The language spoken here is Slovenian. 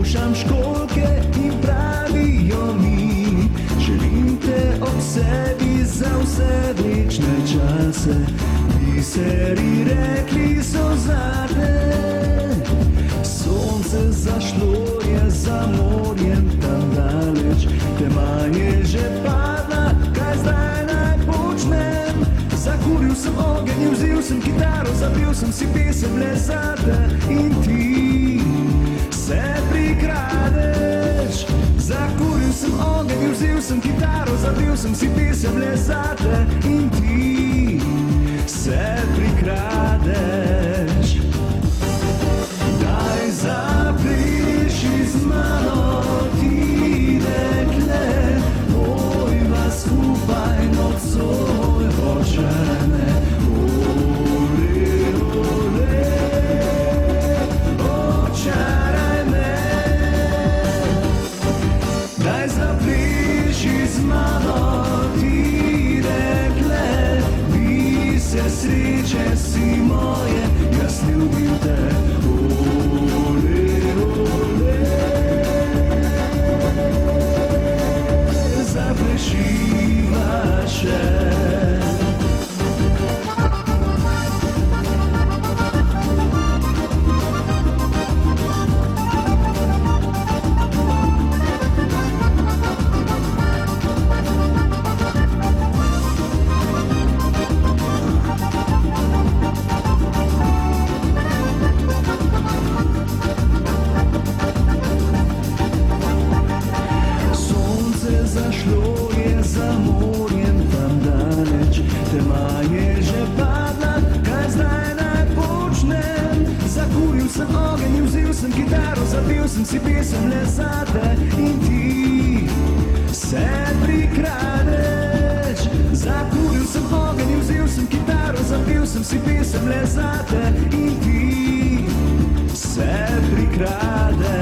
poslušam školjke in pravijo mi, želim te ob sebi za vse večne čase. Biseri rekli so zate, sonce zašlo je za morjem tam daleč, tema je že padla, kaj zdaj naj počnem? Zakuril sem ogenj in vzel sem kitaro, zapel sem si pesem le zate in ti se prikradeš. Zakuril sem ogenj in vzel sem kitaro, zapel sem si pesem le zate in ti se prikradeš. Daj zapliši z mano, ti dekle, pojva skupaj nocoj očarane. Ole, ole, očaraj me. Daj zapliši z mano, ti dekle, bi se sreče si moje, jaz ljubim te. Ole, ole, zaplešiva še. Zašlo je za morjem tam daleč, tema je že padla, kaj zdaj naj počnem? Zakuril sem ogenj in vzel sem kitaro, zapel sem si pesem le zate in ti se prikradeš. Zakuril sem ogenj in vzel sem kitaro, zapel sem si pesem le zate in ti se prikradeš.